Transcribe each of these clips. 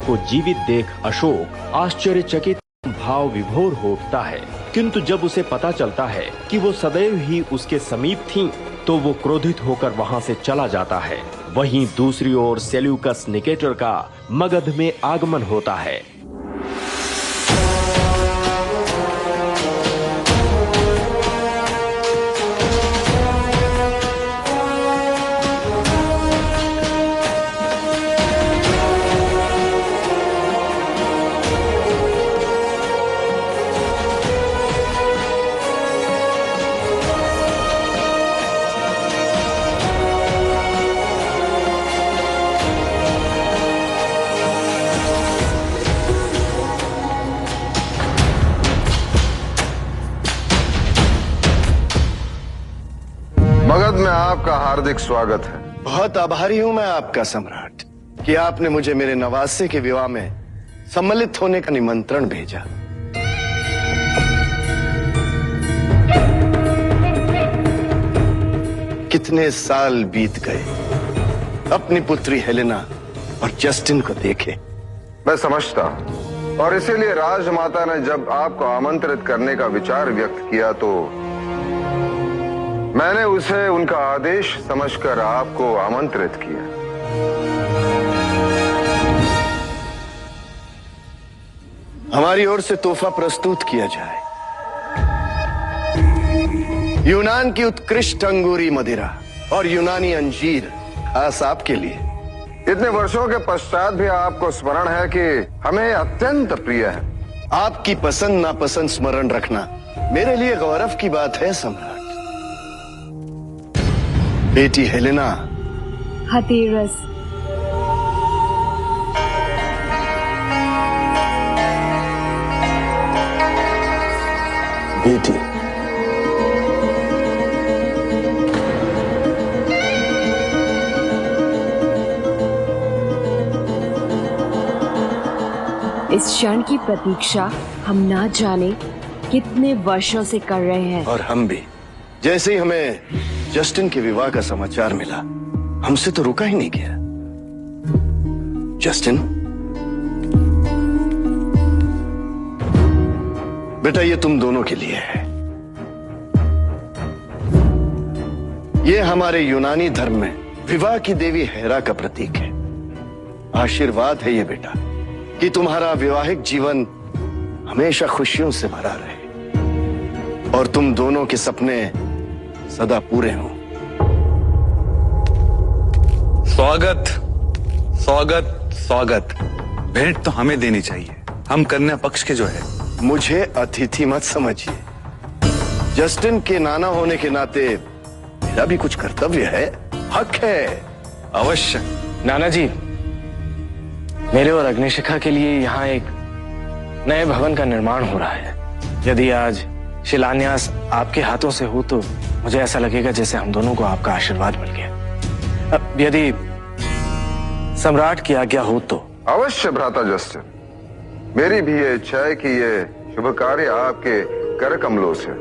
को जीवित देख अशोक आश्चर्यचकित भाव विभोर हो उठता है, किंतु जब उसे पता चलता है कि वो सदैव ही उसके समीप थीं, तो वो क्रोधित होकर वहां से चला जाता है। वहीं दूसरी ओर सेल्यूकस निकेटर का मगध में आगमन होता है। मगध में आपका हार्दिक स्वागत है। बहुत आभारी हूं मैं आपका सम्राट कि आपने मुझे मेरे नवासे के विवाह में सम्मिलित होने का निमंत्रण भेजा। कितने साल बीत गए अपनी पुत्री हेलेना और जस्टिन को देखे। मैं समझता हूं, और इसीलिए राजमाता ने जब आपको आमंत्रित करने का विचार व्यक्त किया तो मैंने उसे उनका आदेश समझकर आपको आमंत्रित किया। हमारी ओर से तोहफा प्रस्तुत किया जाए। यूनान की उत्कृष्ट अंगूरी मदिरा और यूनानी अंजीर खास आपके लिए। इतने वर्षों के पश्चात भी आपको स्मरण है कि हमें अत्यंत प्रिय है। आपकी पसंद नापसंद स्मरण रखना मेरे लिए गौरव की बात है सम्राट। बेटी हेलेना। हथेरस। बेटी। इस क्षण की प्रतीक्षा हम ना जाने कितने वर्षों से कर रहे हैं। और हम भी। जैसे ही हमें जस्टिन के विवाह का समाचार मिला, हमसे तो रुका ही नहीं गया। जस्टिन, बेटा ये तुम दोनों के लिए है। ये हमारे यूनानी धर्म में विवाह की देवी हेरा का प्रतीक है। आशीर्वाद है ये बेटा कि तुम्हारा वैवाहिक जीवन हमेशा खुशियों से भरा रहे और तुम दोनों के सपने सदा पूरे हों। स्वागत स्वागत स्वागत। भेंट तो हमें देनी चाहिए, हम कन्या पक्ष के जो है। मुझे अतिथि मत समझिए। जस्टिन के नाना होने के नाते मेरा भी कुछ कर्तव्य है, हक है। अवश्य। नाना जी, मेरे और अग्निशिखा के लिए यहाँ एक नए भवन का निर्माण हो रहा है। यदि आज शिलान्यास आपके हाथों से हो तो मुझे ऐसा लगेगा जैसे हम दोनों को आपका आशीर्वाद मिल गया। अब यदि सम्राट की आज्ञा हो तो। अवश्य भ्राता जस्टिन, मेरी भी ये इच्छा है कि ये शुभ कार्य आपके कर कमलों से।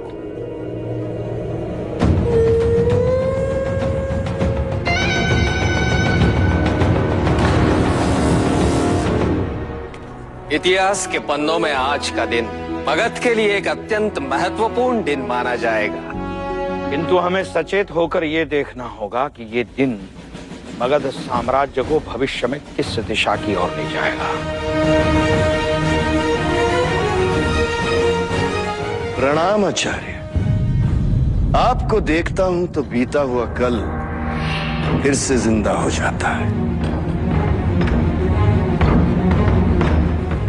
इतिहास के पन्नों में आज का दिन मगध के लिए एक अत्यंत महत्वपूर्ण दिन माना जाएगा। किंतु हमें सचेत होकर यह देखना होगा कि ये दिन मगध साम्राज्य को भविष्य में किस दिशा की ओर ले जाएगा। प्रणाम आचार्य। आपको देखता हूं तो बीता हुआ कल फिर से जिंदा हो जाता है।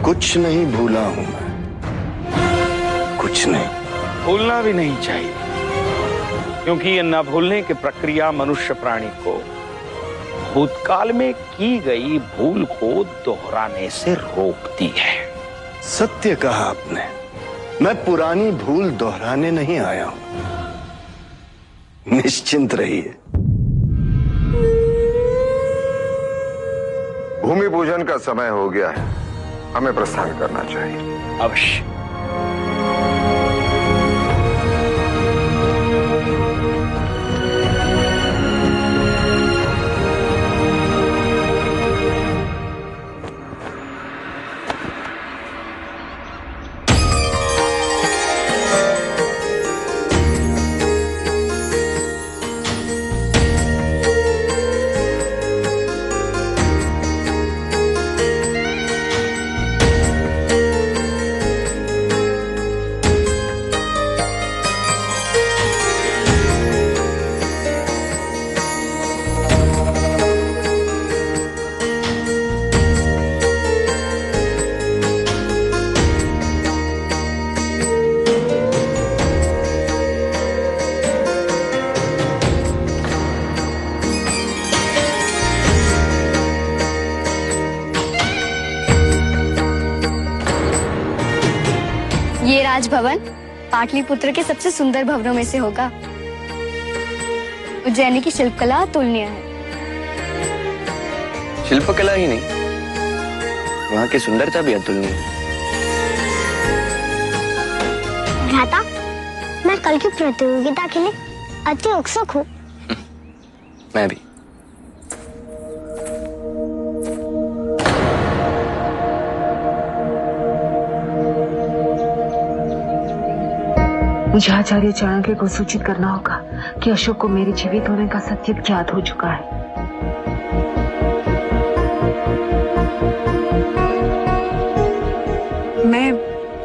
कुछ नहीं भूला हूं मैं, कुछ नहीं। भूलना भी नहीं चाहिए, क्योंकि ये न भूलने की प्रक्रिया मनुष्य प्राणी को भूतकाल में की गई भूल को दोहराने से रोकती है। सत्य कहा आपने। मैं पुरानी भूल दोहराने नहीं आया हूं। निश्चिंत रहिए। भूमि पूजन का समय हो गया है, हमें प्रस्थान करना चाहिए। अवश्य। राजभवन पाटलिपुत्र के सबसे सुंदर भवनों में से होगा। उज्जैनी की शिल्पकला अतुलनीय है। शिल्पकला ही नहीं, वहाँ की सुंदरता भी अतुलनीय है। भ्राता, मैं कल की प्रतियोगिता के लिए अति उत्सुक हूँ। मैं भी। मुझे आचार्य चाणक्य को सूचित करना होगा कि अशोक को मेरे जीवित होने का सत्य ज्ञात हो चुका है। मैं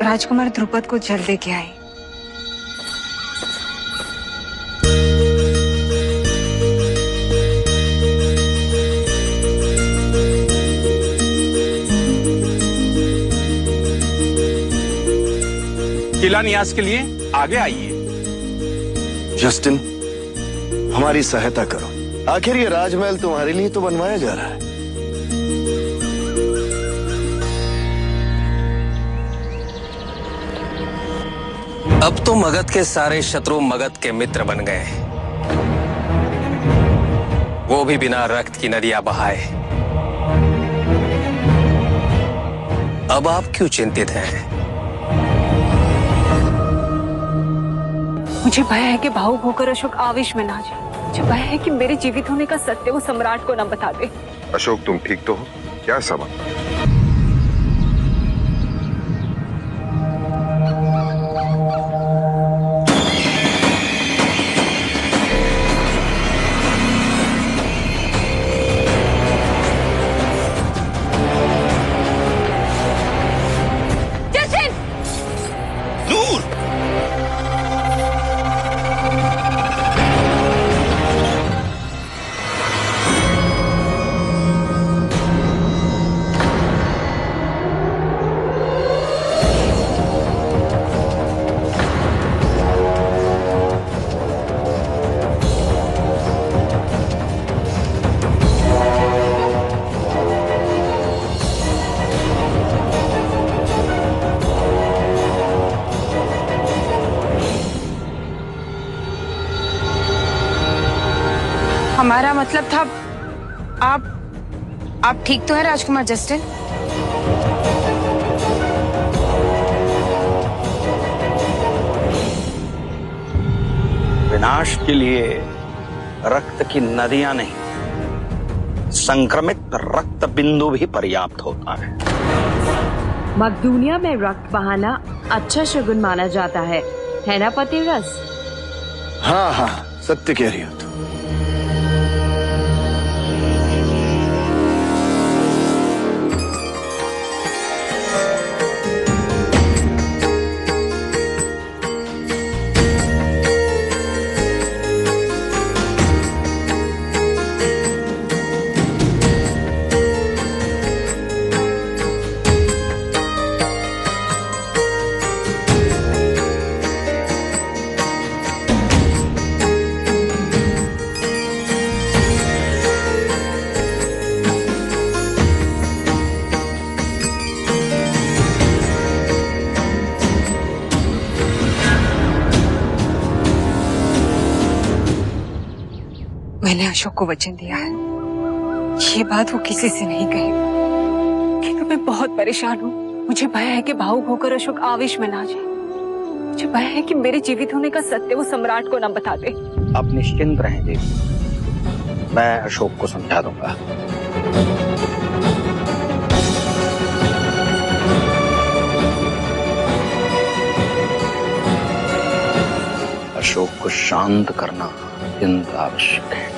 राजकुमार ध्रुपद को जल्द लेके आई। शिलान्यास के लिए आगे आइए। जस्टिन, हमारी सहायता करो। आखिर ये राजमहल तुम्हारे लिए तो बनवाया जा रहा है। अब तो मगध के सारे शत्रु मगध के मित्र बन गए, वो भी बिना रक्त की नदियां बहाए। अब आप क्यों चिंतित हैं? मुझे भय है कि भावुक होकर अशोक आवेश में ना जाए। मुझे भय है कि मेरे जीवित होने का सत्य वो सम्राट को न बता दे। अशोक, तुम ठीक तो हो? क्या सवाल? हमारा मतलब था आप ठीक तो है राजकुमार जस्टिन? विनाश के लिए रक्त की नदियां नहीं, संक्रमित रक्त बिंदु भी पर्याप्त होता है। मकदूनिया में रक्त बहाना अच्छा शगुन माना जाता है ना पतिव्रत? हाँ हाँ, सत्य कह रही हो तुम। मैंने अशोक को वचन दिया है, ये बात वो किसी से नहीं कहेगा। लेकिन मैं बहुत परेशान हूँ। मुझे भय है कि भावुक होकर अशोक आवेश में ना जाए। मुझे भय है कि मेरे जीवित होने का सत्य वो सम्राट को न बता दे। आप निश्चिंत रहें देवी, मैं अशोक को समझा दूंगा। अशोक को शांत करना अत्यंत आवश्यक है।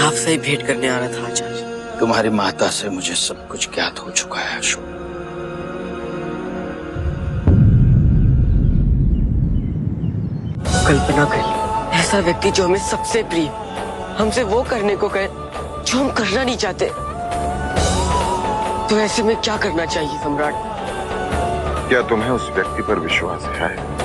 आपसे ही भेंट करने आ रहा था आचार्य। तुम्हारी माता से मुझे सब कुछ ज्ञात हो चुका है अशोक। कल्पना करिए, ऐसा व्यक्ति जो हमें सबसे प्रिय, हमसे वो करने को कहे जो हम करना नहीं चाहते, तो ऐसे में क्या करना चाहिए सम्राट? क्या तुम्हें उस व्यक्ति पर विश्वास है?